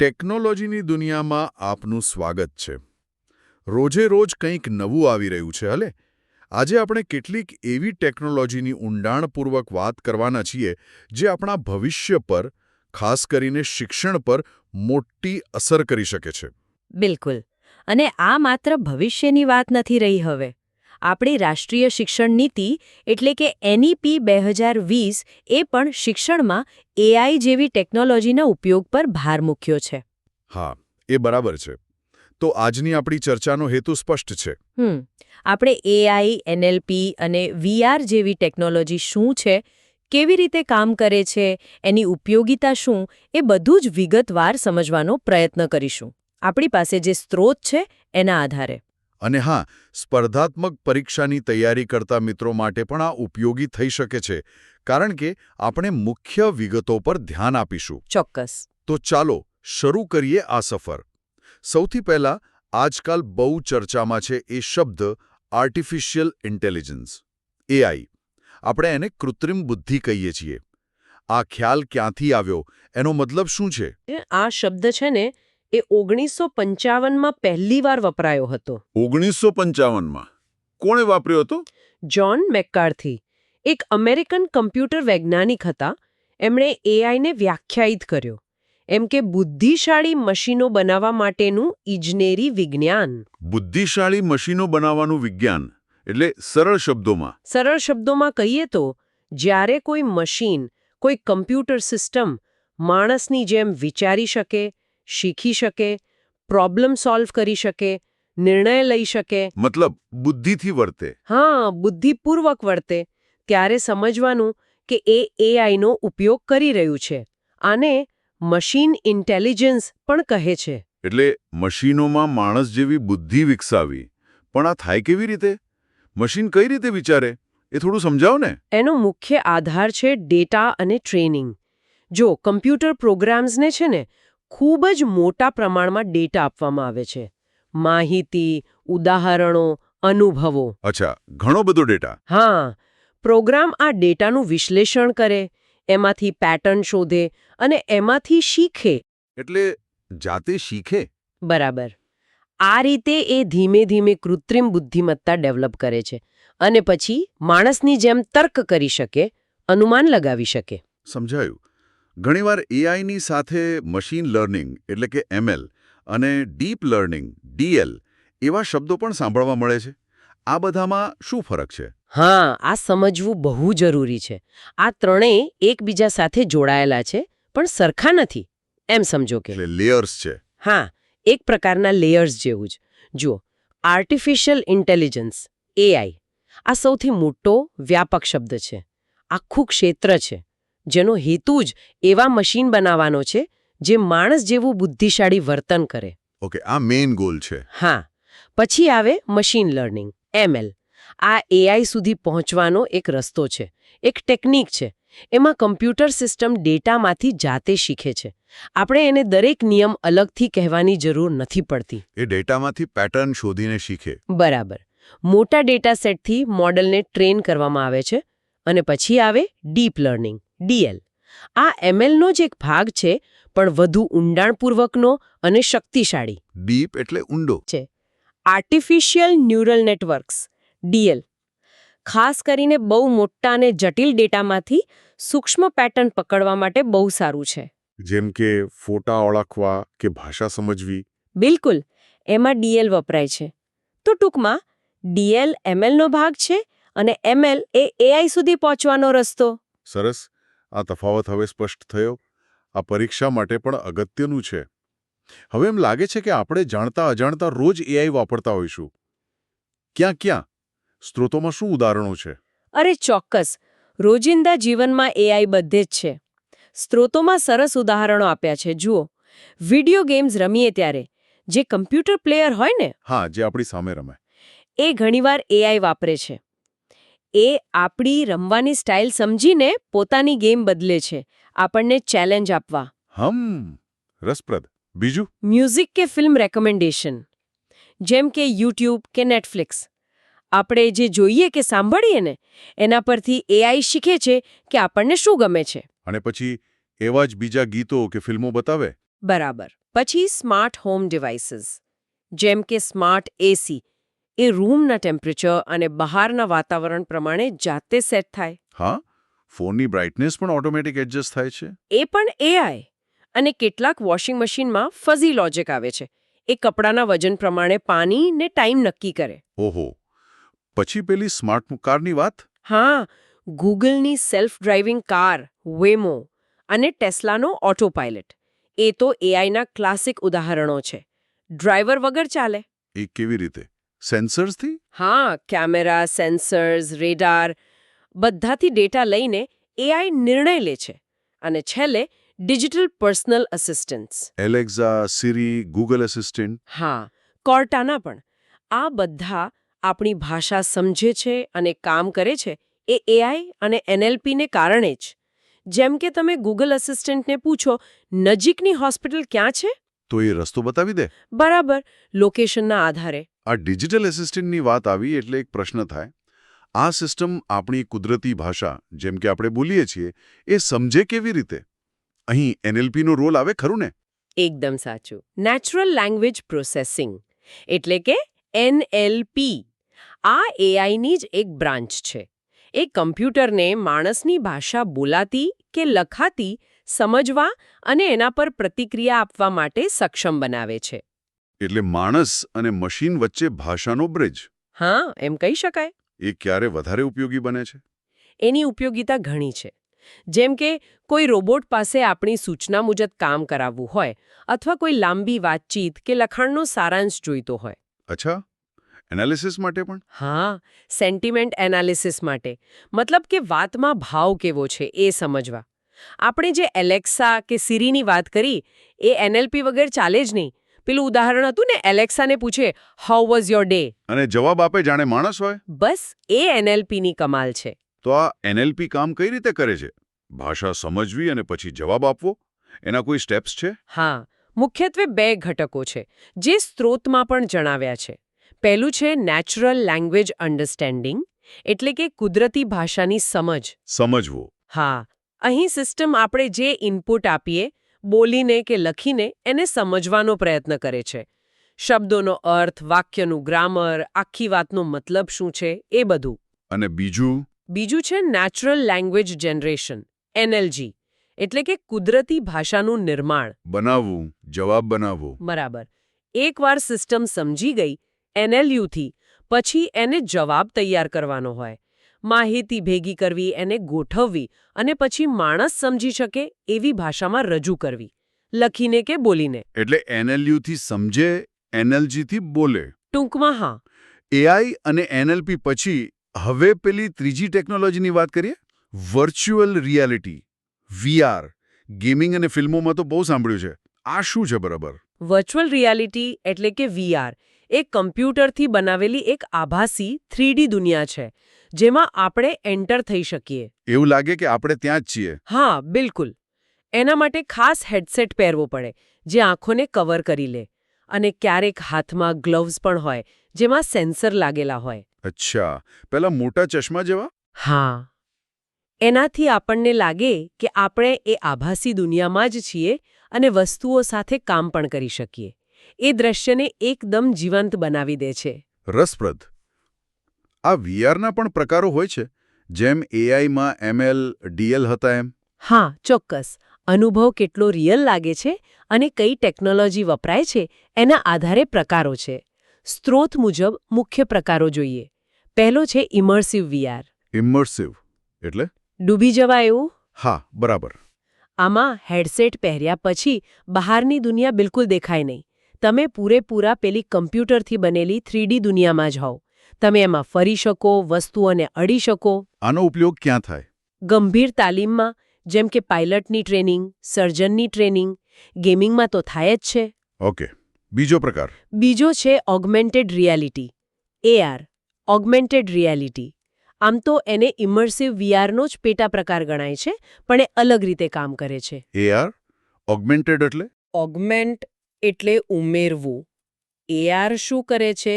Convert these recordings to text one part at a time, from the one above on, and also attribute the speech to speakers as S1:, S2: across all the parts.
S1: ટેકનોલોજીની દુનિયામાં આપનું સ્વાગત છે. રોજે રોજ કંઈક નવું આવી રહ્યું છે. હલે આજે આપણે કેટલીક એવી ટેકનોલોજીની ઊંડાણપૂર્વક વાત કરવાના છીએ જે આપણા ભવિષ્ય પર, ખાસ કરીને શિક્ષણ પર મોટી અસર કરી શકે છે.
S2: બિલકુલ. અને આ માત્ર ભવિષ્યની વાત નથી રહી હવે. આપણી રાષ્ટ્રીય શિક્ષણ નીતિ એટલે કે NEP 2020 એ પણ શિક્ષણમાં AI જેવી ટેકનોલોજીના ઉપયોગ પર ભાર મૂક્યો છે.
S1: હા, એ બરાબર છે. તો આજની આપણી ચર્ચાનો હેતુ સ્પષ્ટ છે.
S2: આપણે AI, NLP અને VR જેવી ટેકનોલોજી શું છે, કેવી રીતે કામ કરે છે, એની ઉપયોગિતા શું, એ બધું જ વિગતવાર સમજવાનો પ્રયત્ન કરીશું. આપણી પાસે જે સ્ત્રોત છે એના આધારે.
S1: અને હા, સ્પર્ધાત્મક પરીક્ષાની તૈયારી કરતા મિત્રો માટે પણ આ ઉપયોગી થઈ શકે છે, કારણ કે આપણે મુખ્ય વિગતો પર ધ્યાન આપીશું.
S2: ચોક્કસ.
S1: તો ચાલો શરૂ કરીએ આ સફર. સૌથી પહેલા, આજકાલ બહુ ચર્ચામાં છે એ શબ્દ આર્ટિફિશિયલ ઇન્ટેલિજન્સ, AI. આપણે એને કૃત્રિમ બુદ્ધિ કહીએ છીએ. આ ખ્યાલ ક્યાંથી આવ્યો, એનો મતલબ શું છે?
S2: આ શબ્દ છે ને એ 1955માં પહેલીવાર વપરાયો હતો.
S1: 1955માં કોણે વાપર્યો હતો?
S2: જ્હોન મેકકાર્થી, એક અમેરિકન કમ્પ્યુટર વૈજ્ઞાનિક હતા. એમણે AIને વ્યાખ્યાયિત કર્યો એમ કે બુદ્ધિશાળી મશીનો બનાવવા માટેનું ઇજનેરી વિજ્ઞાન.
S1: બુદ્ધિશાળી મશીનો બનાવવાનું વિજ્ઞાન એટલે સરળ
S2: શબ્દોમાં કહીએ તો જ્યારે કોઈ મશીન, કોઈ કમ્પ્યુટર સિસ્ટમ માણસની જેમ વિચારી શકે, શીખી શકે, પ્રોબ્લેમ સોલ્વ કરી શકે, નિર્ણય લઈ શકે,
S1: મતલબ બુદ્ધિથી વર્તે.
S2: હા, બુદ્ધિપૂર્વક વર્તે, ત્યારે સમજવાનું કે એ AIનો ઉપયોગ કરી રહ્યું છે. આને મશીન ઇન્ટેલિજન્સ પણ કહે છે.
S1: એટલે મશીનોમાં માણસ જેવી બુદ્ધિ વિકસાવી. પણ આ થાય કેવી રીતે? મશીન કઈ રીતે વિચારે એ થોડું સમજાવો ને.
S2: એનો મુખ્ય આધાર છે ડેટા અને ટ્રેનિંગ. જો કમ્પ્યુટર પ્રોગ્રામ્સને છે ને ખૂબ જ મોટા પ્રમાણમાં ડેટા આપવામાં આવે છે. માહિતી, ઉદાહરણો, અનુભવો.
S1: અચ્છા, ઘણો બધો ડેટા.
S2: હા, પ્રોગ્રામ આ ડેટાનું વિશ્લેષણ કરે, એમાંથી પેટર્ન શોધે અને એમાંથી શીખે.
S1: એટલે જાતે શીખે?
S2: બરાબર. આ રીતે એ ધીમે ધીમે કૃત્રિમ બુદ્ધિમત્તા ડેવલપ કરે છે અને પછી માણસની જેમ તર્ક કરી શકે, અનુમાન લગાવી શકે.
S1: સમજાયું. ઘણીવાર AIની સાથે મશીન લર્નિંગ એટલે કે ML અને ડીપ લર્નિંગ DL એવા શબ્દો પણ સાંભળવા મળે છે. આ બધામાં શું ફરક છે?
S2: હા, આ સમજવું બહુ જરૂરી છે. આ ત્રણેય એકબીજા સાથે જોડાયેલા છે, પણ સરખા નથી એમ સમજો કે.
S1: એટલે લેયર્સ છે.
S2: હા, એક પ્રકારના લેયર્સ જેવું જ. જુઓ, આર્ટિફિશિયલ ઇન્ટેલિજન્સ AI આ સૌથી મોટો વ્યાપક શબ્દ છે. આખું ક્ષેત્ર છે જેનો હેતુ જ એવા મશીન બનાવવાનો છે જે માણસ જેવું બુદ્ધિશાળી વર્તન કરે.
S1: ઓકે, આ મેઇન ગોલ છે.
S2: હા. પછી આવે મશીન લર્નિંગ ML. આ AI સુધી પહોંચવાનો એક રસ્તો છે, એક ટેકનિક છે. એમાં કમ્પ્યુટર સિસ્ટમ ડેટામાંથી જાતે શીખે છે. આપણે એને દરેક નિયમ અલગથી કહેવાની જરૂર નથી પડતી.
S1: એ ડેટામાંથી પેટર્ન શોધીને શીખે.
S2: બરાબર. મોટા ડેટા સેટથી મોડલને ટ્રેન કરવામાં આવે છે. અને પછી આવે ડીપ લર્નિંગ DL. આ MLનો જ એક ભાગ છે, પણ વધુ ઊંડાણપૂર્વકનો અને શક્તિશાળી.
S1: ડીપ એટલે ઊંડો
S2: છે. આર્ટિફિશિયલ ન્યુરલ નેટવર્ક્સ DL ખાસ કરીને બહુ મોટા અને જટિલ ડેટામાંથી સૂક્ષ્મ પેટર્ન પકડવા માટે બહુ સારું છે.
S1: જેમ કે ફોટા ઓળખવા કે ભાષા સમજવી.
S2: બિલકુલ, એમાં DL વપરાય છે. તો ટૂંકમાં DL MLનો ભાગ છે અને ML એ AI સુધી પહોંચવાનો રસ્તો.
S1: સરસ. આ તફાવત હવે સ્પષ્ટ થયો. આ પરીક્ષા માટે પણ અગત્યનું છે. હવે એમ લાગે છે કે આપણે જાણતા અજાણતા રોજ AI વાપરતા હોઈશું. ક્યાં ક્યાં? સ્ત્રોતોમાં શું ઉદાહરણો છે?
S2: અરે ચોક્કસ. રોજિંદા જીવનમાં AI બધે જ છે. સ્ત્રોતોમાં સરસ ઉદાહરણો આપ્યા છે. જુઓ, વિડિયો ગેમ્સ રમીએ ત્યારે જે કમ્પ્યુટર પ્લેયર હોય ને,
S1: હા, જે આપણી સામે રમે,
S2: એ ઘણીવાર AI વાપરે છે. એ આપણી રમવાની સ્ટાઇલ સમજીને પોતાની ગેમ બદલે છે, આપણને ચેલેન્જ આપવા.
S1: રસપ્રદ. બીજું?
S2: મ્યુઝિક કે ફિલ્મ રેકમેન્ડેશન, જેમ કે YouTube કે Netflix. આપણે જે જોઈએ કે સાંભળીએ ને, એના પરથી AI શીખે છે કે આપણને શું ગમે છે.
S1: અને પછી એવા જ બીજા ગીતો કે ફિલ્મો બતાવે.
S2: બરાબર. પછી સ્માર્ટ હોમ ડિવાઇસીસ જેમ કે સ્માર્ટ એસી એ રૂમના ટેમ્પરેચર અને બહારના વાતાવરણ પ્રમાણે જાતે સેટ થાય.
S1: હા, ફોનની બ્રાઇટનેસ પણ ઓટોમેટિક એડજસ્ટ થાય છે.
S2: એ પણ એઆઈ. અને કેટલાક વોશિંગ મશીનમાં ફઝી લોજિક આવે છે. એ કપડાના વજન પ્રમાણે પાણી ને ટાઈમ નક્કી કરે.
S1: ઓહો, પછી પેલી સ્માર્ટ કારની વાત?
S2: હા, ગૂગલની સેલ્ફ ડ્રાઇવિંગ કાર વેમો અને ટેસ્લાનો ઓટો પાયલટ એ તો એઆઈના ક્લાસિક ઉદાહરણો છે. ડ્રાઈવર વગર ચાલે.
S1: એ કેવી રીતે? સેન્સર્સથી?
S2: હા, કેમેરા, સેન્સર્સ, રેડાર બધાથી ડેટા લઈને એઆઈ નિર્ણય લે છે. અને છેલ્લે ડિજિટલ પર્સનલ અસિસ્ટન્ટ્સ.
S1: એલેક્ઝા, સિરી, Google assistant.
S2: હા, કોર્ટાના પણ. આ બધા આપણી ભાષા સમજે છે અને કામ કરે છે એ એઆઈ અને એનએલપીને કારણે જ. જેમ કે તમે ગૂગલ અસિસ્ટન્ટને પૂછો, નજીકની હોસ્પિટલ ક્યાં છે?
S1: તો એ રસ્તો બતાવી દે.
S2: બરાબર, લોકેશનના આધારે.
S1: આ ડિજિટલ એસિસ્ટન્ટની વાત આવી એટલે એક પ્રશ્ન થાય. આ સિસ્ટમ આપણી કુદરતી ભાષા, જેમ કે આપણે બોલીએ છીએ, એ સમજે કેવી રીતે? અહીં એનએલપીનો રોલ આવે ખરું ને?
S2: એકદમ સાચું. નેચરલ લેંગ્વેજ પ્રોસેસિંગ એટલે કે એનએલપી. આ એઆઈની જ એક બ્રાન્ચ છે. એ કમ્પ્યુટરને માણસની ભાષા બોલાતી કે લખાતી સમજવા અને એના પર પ્રતિક્રિયા આપવા માટે સક્ષમ બનાવે છે.
S1: એટલે માણસ અને મશીન વચ્ચે ભાષાનો બ્રિજ.
S2: હા, એમ કહી શકાય.
S1: એ ક્યારે વધારે ઉપયોગી બને છે?
S2: એની ઉપયોગિતા ઘણી છે. જેમ કે કોઈ રોબોટ પાસે આપણી સૂચના મુજબ કામ કરાવવું હોય અથવા કોઈ લાંબી વાતચીત કે લખાણનો સારાંશ જોઈતો હોય.
S1: અચ્છા, એનાલિસિસ માટે પણ?
S2: હા, સેન્ટિમેન્ટ એનાલિસિસ માટે. મતલબ કે વાતમાં ભાવ કેવો છે એ સમજવા. આપણે જે એલેક્સા કે સિરીની વાત કરી એ એનએલપી વગર ચાલે જ નહીં. પેલું ઉદાહરણ હતું ને, એલેક્સાને પૂછે હાઉ વોઝ યોર ડે,
S1: અને જવાબ આપે જાણે માણસ હોય.
S2: બસ એ એનએલપીની કમાલ છે.
S1: તો આ એનએલપી કામ કઈ રીતે કરે છે? ભાષા સમજવી અને પછી જવાબ આપવો, એના કોઈ સ્ટેપ્સ છે?
S2: હા, મુખ્યત્વે 2 ઘટકો છે જે સ્ત્રોતમાં પણ જણાવ્યા છે. પહેલું છે નેચરલ લેંગ્વેજ અન્ડરસ્ટેન્ડિંગ એટલે કે કુદરતી ભાષાની સમજ.
S1: સમજવો.
S2: હા, અહીં સિસ્ટમ આપણે જે ઇનપુટ આપીએ બોલીને કે લખીને એને સમજવાનો પ્રયત્ન કરે છે. શબ્દોનો અર્થ, વાક્યનું ગ્રામર, આખી વાતનો મતલબ શું છે એ બધું.
S1: અને બીજું?
S2: બીજું છે નેચરલ લેંગ્વેજ જનરેશન એનએલજી એટલે કે કુદરતી ભાષાનું નિર્માણ.
S1: બનાવવું, જવાબ બનાવવો.
S2: બરાબર. એકવાર સિસ્ટમ સમજી ગઈ એનએલયુથી, પછી એને જવાબ તૈયાર કરવાનો હોય. માહિતી ભેગી કરવી, એને ગોઠવવી અને પછી માણસ સમજી શકે એવી ભાષામાં રજૂ કરવી, લખીને કે બોલીને.
S1: એટલે એનએલયુથી સમજે, એનએલજીથી બોલે.
S2: ટૂંકમાં હા.
S1: એઆઈ અને એનએલપી પછી હવે પેલી ત્રીજી ટેકનોલોજીની વાત કરીએ. Virtual reality, VR. ગેમિંગ અને ફિલ્મોમાં તો બહુ સાંભળ્યું છે. આ શું છે બરાબર?
S2: વર્ચ્યુઅલ રિયાલિટી એટલે કે વીઆર એ કમ્પ્યુટરથી બનાવેલી એક આભાસી 3D દુનિયા છે જેમાં આપણે એન્ટર થઈ શકીએ.
S1: એવું લાગે કે આપણે ત્યાં જ છીએ.
S2: હા, બિલકુલ. એના માટે ખાસ હેડસેટ પહેરવો પડે જે આંખોને કવર કરી લે અને ક્યારેક હાથમાં ગ્લોવ્સ પણ હોય જેમાં સેન્સર લાગેલા હોય.
S1: અચ્છા, પેલા મોટા ચશ્મા જેવા?
S2: હા. એનાથી આપણને લાગે કે આપણે એ આભાસી દુનિયામાં જ છીએ અને વસ્તુઓ સાથે કામ પણ કરી શકીએ. એ દ્રશ્યને એકદમ જીવંત બનાવી દે છે.
S1: રસપ્રદ. આ વીઆરના પણ પ્રકારો હોય છે, જેમ એઆઈમાં એમએલ, ડીએલ હતા એમ?
S2: હા, ચોક્કસ. અનુભવ કેટલો રિયલ લાગે છે અને કઈ ટેકનોલોજી વપરાય છે એના આધારે પ્રકારો છે. સ્ત્રોત મુજબ મુખ્ય પ્રકારો જોઈએ. પહેલો છે ઇમર્સિવ વીઆર.
S1: ઇમર્સિવ એટલે?
S2: ડૂબી જવા એવું?
S1: હા, બરાબર.
S2: આમાં હેડસેટ પહેર્યા પછી બહારની દુનિયા બિલકુલ દેખાય નહીં. તમે પૂરેપૂરા પેલી કમ્પ્યુટરથી બનેલી 3D દુનિયામાં જ હોવ. તમે એમાં ફરી શકો, વસ્તુઓને અડી શકો.
S1: આનો ઉપયોગ ક્યાં થાય?
S2: ગંભીર તાલીમમાં, જેમ કે પાયલટની ટ્રેનિંગ, સર્જનની ટ્રેનિંગ, ગેમિંગમાં તો થાય જ છે.
S1: ઓકે. બીજો પ્રકાર?
S2: બીજો છે augmented reality, AR. Augmented reality. આમ તો એને ઇમર્સિવ વીઆરનો જ પેટા પ્રકાર ગણાય છે, પણ એ અલગ રીતે કામ કરે છે.
S1: એઆર? ઓગમેન્ટેડ એટલે?
S2: ઓગમેન્ટ એટલે ઉમેરવું. એઆર શું કરે છે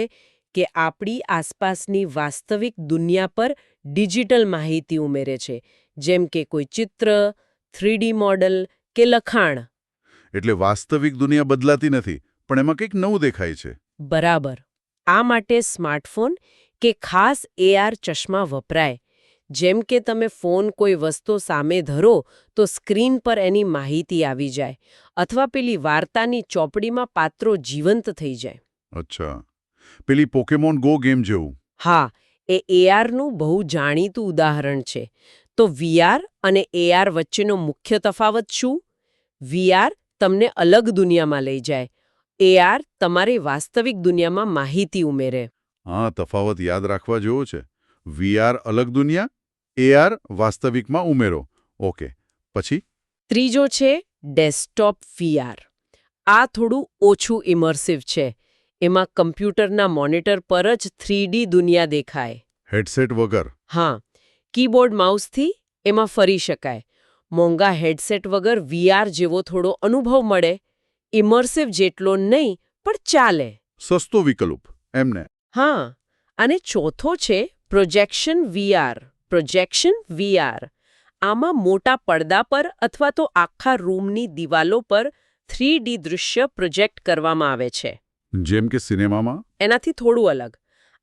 S2: કે આપણી આસપાસની વાસ્તવિક દુનિયા પર ડિજિટલ માહિતી ઉમેરે છે, જેમ કે કોઈ ચિત્ર, 3D મોડલ કે લખાણ.
S1: એટલે વાસ્તવિક દુનિયા બદલાતી નથી, પણ એમાં કંઈક નવું દેખાય છે.
S2: બરાબર. આ માટે સ્માર્ટફોન કે ખાસ AR ચશ્મા વપરાય. જેમ કે તમે ફોન કોઈ વસ્તુ સામે ધરો તો સ્ક્રીન પર એની માહિતી આવી જાય અથવા પેલી વાર્તાની ચોપડીમાં પાત્રો જીવંત થઈ જાય.
S1: અચ્છા, પેલી પોકેમોન ગો ગેમ જેવું.
S2: હા, એ ARનું બહુ જાણીતું ઉદાહરણ છે. તો VR અને AR વચ્ચેનો મુખ્ય તફાવત શું? VR તમને અલગ દુનિયામાં લઈ જાય. AR તમારી વાસ્તવિક દુનિયામાં માહિતી ઉમેરે.
S1: હા, તફાવત યાદ રાખવા જેવો છે. VR અલગ દુનિયા, AR વાસ્તવિકમાં ઉમેરો. ઓકે, પછી?
S2: ત્રીજો છે ડેસ્કટોપ VR. આ થોડું ઓછું ઇમર્સિવ છે. એમાં કમ્પ્યુટરના મોનિટર પર જ 3D દુનિયા દેખાય.
S1: હેડસેટ વગર?
S2: હા, કીબોર્ડ માઉસથી એમાં ફરી શકાય. મોંઘા હેડસેટ વગર VR જેવો થોડો અનુભવ મળે. ઇમર્સિવ જેટલો નહીં, પણ ચાલે.
S1: સસ્તો વિકલ્પ એમને.
S2: હા, અને ચોથો છે પ્રોજેક્શન VR. Projection VR. આમાં મોટા પડદા પર અથવા તો આખા રૂમની દિવાલો પર 3D દૃશ્ય પ્રોજેક્ટ કરવામાં આવે છે.
S1: જેમ કે સિનેમામાં?
S2: એનાથી થોડું અલગ.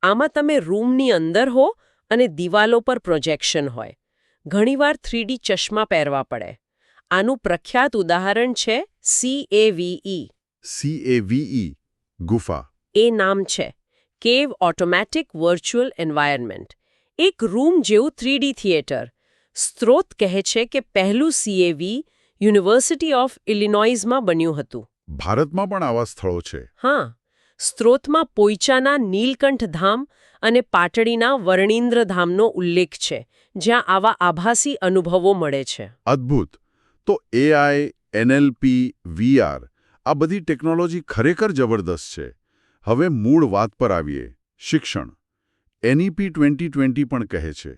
S2: આમાં તમે રૂમની અંદર હો અને દિવાલો પર પ્રોજેક્શન હોય. ઘણીવાર 3D ચશ્મા પહેરવા પડે. આનું પ્રખ્યાત ઉદાહરણ છે CAVE.
S1: CAVE ગુફા.
S2: એ નામ છે કેવ ઓટોમેટિક વર્ચ્યુઅલ એન્વાયરમેન્ટ. એક રૂમ જેવું 3D થિયેટર. સ્ત્રોત કહે છે કે પહેલું CAVE યુનિવર્સિટી ઓફ ઇલિનોઇઝમાં બન્યું હતું.
S1: ભારતમાં પણ આવા સ્થળો છે?
S2: હા, સ્ત્રોતમાં પોઈચાના નીલકંઠ ધામ અને પાટડીના વર્ણિન્દ્ર ધામનો ઉલ્લેખ છે, જ્યાં આવા આભાસી અનુભવો મળે છે.
S1: અદ્ભુત. તો AI, NLP, VR આ બધી ટેકનોલોજી ખરેખર જબરદસ્ત છે. હવે મૂળ વાત પર આવીએ. શિક્ષણ. NEP 2020 પણ કહે છે.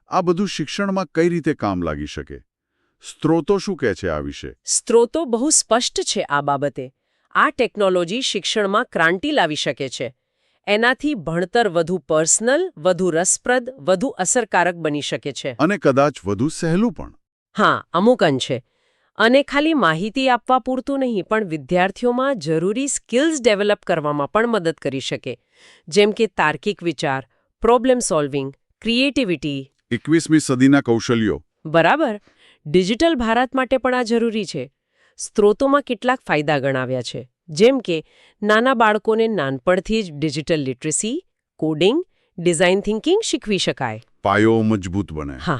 S1: આ બધું શિક્ષણમાં કઈ રીતે કામ લાગી શકે? સ્ત્રોતો શું કહે છે આ વિશે?
S2: સ્ત્રોતો બહુ સ્પષ્ટ છે આ બાબતે. આ ટેકનોલોજી શિક્ષણમાં ક્રાંતિ લાવી શકે છે. એનાથી ભણતર વધુ પર્સનલ, વધુ રસપ્રદ, વધુ અસરકારક બની શકે છે.
S1: અને કદાચ વધુ સહેલું પણ.
S2: હા, અમુક અંશે. અને ખાલી માહિતી આપવા પૂરતું નહીં, પણ વિદ્યાર્થીઓમાં જરૂરી સ્કિલ્સ ડેવલપ કરવામાં પણ મદદ કરી શકે. જેમ કે તાર્કિક વિચાર, પ્રોબ્લેમ સોલ્વિંગ, ક્રિએટિવિટી.
S1: 21મી સદીના કૌશલ્યો.
S2: બરાબર. ડિજિટલ ભારત માટે પણ આ જરૂરી છે. સ્ત્રોતોમાં કેટલાક ફાયદા ગણાવ્યા છે. જેમ કે નાના બાળકોને નાનપણથી જ digital literacy, coding, design thinking શીખવી શકાય.
S1: પાયો મજબૂત બને.
S2: હા.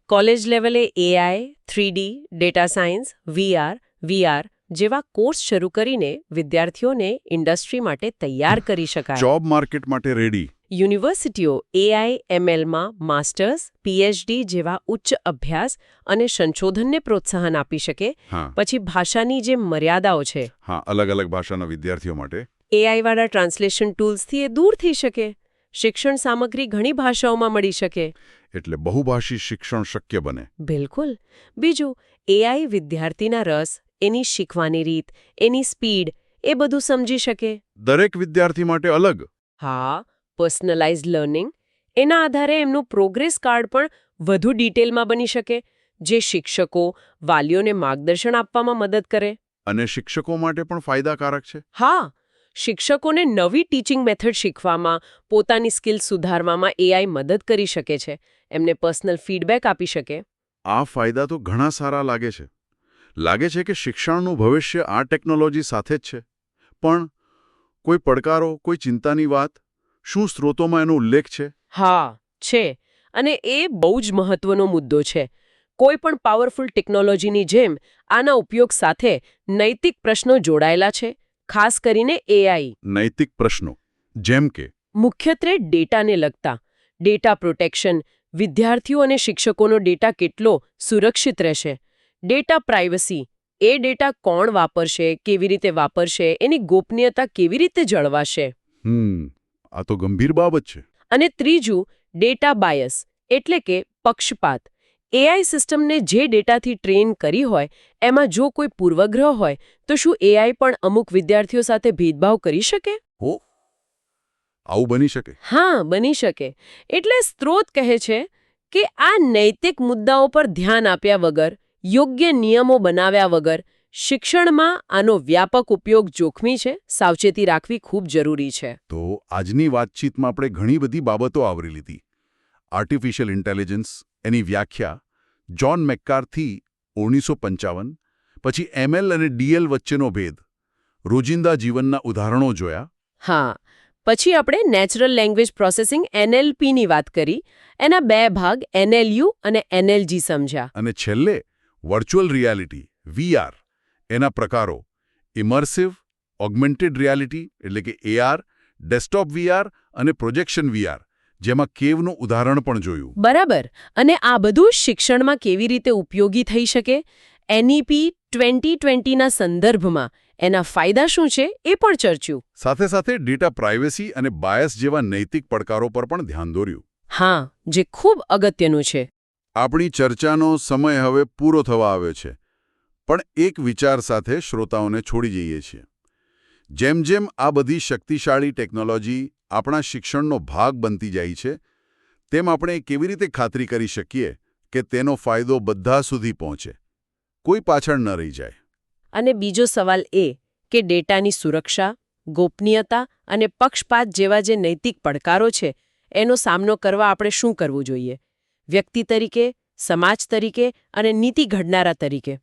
S2: કોલેજ લેવલે AI, 3D, data science, VR જેવા કોર્સ શરૂ કરીને વિદ્યાર્થીઓને ઇન્ડસ્ટ્રી માટે તૈયાર કરી શકાય.
S1: જોબ માર્કેટ માટે રેડી.
S2: યુનિવર્સિટીઓ AI, MLમાં માસ્ટર્સ, PhD જેવા ઉચ્ચ અભ્યાસ અને સંશોધનને પ્રોત્સાહન આપી શકે. પછી ભાષાની જે મર્યાદાઓ છે,
S1: હા, અલગ અલગ ભાષાના વિદ્યાર્થીઓ માટે
S2: AI વાળા ટ્રાન્સલેશન ટૂલ્સથી એ દૂર થઈ શકે. શિક્ષણ સામગ્રી ઘણી ભાષાઓમાં મળી શકે.
S1: એટલે બહુભાષી શિક્ષણ શક્ય બને.
S2: બિલકુલ. બીજું, AI વિદ્યાર્થીના રસ, એની શીખવાની રીત, એની સ્પીડ એ બધું સમજી શકે.
S1: દરેક વિદ્યાર્થી માટે અલગ.
S2: હા, પર્સનલાઇઝ્ડ લર્નિંગ. એના આધારે એમનું પ્રોગ્રેસ કાર્ડ પણ વધુ ડિટેલમાં બની શકે, જે શિક્ષકો, વાલીઓને માર્ગદર્શન આપવામાં મદદ કરે.
S1: અને શિક્ષકો માટે પણ ફાયદાકારક છે.
S2: હા, શિક્ષકોને નવી ટીચિંગ મેથડ શીખવામાં, પોતાની સ્કિલ સુધારવામાં AI મદદ કરી શકે છે. એમને પર્સનલ ફીડબેક આપી શકે.
S1: આ ફાયદા તો ઘણા સારા લાગે છે. લાગે છે કે શિક્ષણનું ભવિષ્ય આ ટેકનોલોજી સાથે જ છે. પણ કોઈ પડકારો, કોઈ ચિંતાની વાત? શું સ્ત્રોતોમાં એનો ઉલ્લેખ છે?
S2: હા, છે. અને એ બહુ જ મહત્વનો મુદ્દો છે. કોઈ પણ પાવરફુલ ટેકનોલોજીની જેમ આના ઉપયોગ સાથે નૈતિક પ્રશ્નો જોડાયેલા છે, ખાસ કરીને AI.
S1: નૈતિક પ્રશ્નો જેમ કે?
S2: મુખ્યત્વે ડેટાને લગતા. ડેટા પ્રોટેક્શન, વિદ્યાર્થીઓ અને શિક્ષકોનો ડેટા કેટલો સુરક્ષિત રહેશે. ડેટા પ્રાઇવસી, એ ડેટા કોણ વાપરશે, કેવી રીતે વાપરશે, એની ગોપનીયતા કેવી રીતે જળવાશે.
S1: આ તો ગંભીર બાબત છે.
S2: અને ત્રીજું, ડેટા બાયસ, એટલે કે પક્ષપાત. AI સિસ્ટમને જે ડેટાથી ટ્રેન કરી હોય, એમાં જો કોઈ પૂર્વગ્રહ હોય, તો શું AI પણ અમુક વિદ્યાર્થીઓ સાથે ભેદભાવ કરી શકે?
S1: હો, આવું બની શકે?
S2: હા, બની શકે. એટલે સ્ત્રોત કહે છે કે આ નૈતિક મુદ્દાઓ પર ધ્યાન આપ્યા વગર, યોગ્ય નિયમો બનાવ્યા વગર, શિક્ષણમાં આનો વ્યાપક ઉપયોગ જોખમી છે, સાવચેતી રાખવી ખૂબ જરૂરી છે.
S1: તો આજની વાતચીતમાં આપણે ઘણી બધી બાબતો આવરી લીધી. આર્ટિફિશિયલ ઇન્ટેલિજન્સ, એની વ્યાખ્યા, જ્હોન મેકકાર્થી 1955, પછી એમએલ અને ડીએલ વચ્ચેનો ભેદ, રોજિંદા જીવનના ઉદાહરણો જોયા.
S2: હા, પછી આપણે નેચરલ લેંગ્વેજ પ્રોસેસિંગ NLPની વાત કરી, એના બે ભાગ NLU અને NLG સમજ્યા.
S1: અને છેલ્લે વર્ચ્યુઅલ રિયાલિટી VR, એના પ્રકારો ઇમર્સિવ, ઓગમેન્ટેડ રિયાલિટી એટલે કે AR, ડેસ્કટોપ VR અને પ્રોજેક્શન VR, જેમાં કેવનું ઉદાહરણ પણ જોયું.
S2: બરાબર. અને આ બધું શિક્ષણમાં કેવી રીતે ઉપયોગી થઈ શકે, NEP 2020ના સંદર્ભમાં એના ફાયદા શું છે એ પણ ચર્ચ્યું.
S1: સાથે સાથે ડેટા પ્રાઇવેસી અને બાયસ જેવા નૈતિક પડકારો પર પણ ધ્યાન દોર્યું.
S2: હા, જે ખૂબ અગત્યનું છે.
S1: આપણી ચર્ચાનો સમય હવે પૂરો થવા આવ્યો છે, પણ એક વિચાર સાથે શ્રોતાઓને છોડી જઈએ છીએ. જેમ જેમ આ બધી શક્તિશાળી ટેકનોલોજી આપણા શિક્ષણનો ભાગ બનતી જાય છે, તેમ આપણે કેવી રીતે ખાતરી કરી શકીએ કે તેનો ફાયદો બધા સુધી પહોંચે, કોઈ પાછળ ન રહી જાય.
S2: અને બીજો સવાલ એ કે ડેટાની સુરક્ષા, ગોપનીયતા અને પક્ષપાત જેવા જે નૈતિક પડકારો છે, એનો સામનો કરવા આપણે શું કરવું જોઈએ, વ્યક્તિ તરીકે, સમાજ તરીકે અને નીતિ ઘડનારા તરીકે?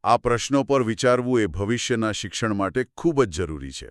S1: આ પ્રશ્નો પર વિચારવું એ ભવિષ્યના શિક્ષણ માટે ખૂબ જ જરૂરી છે.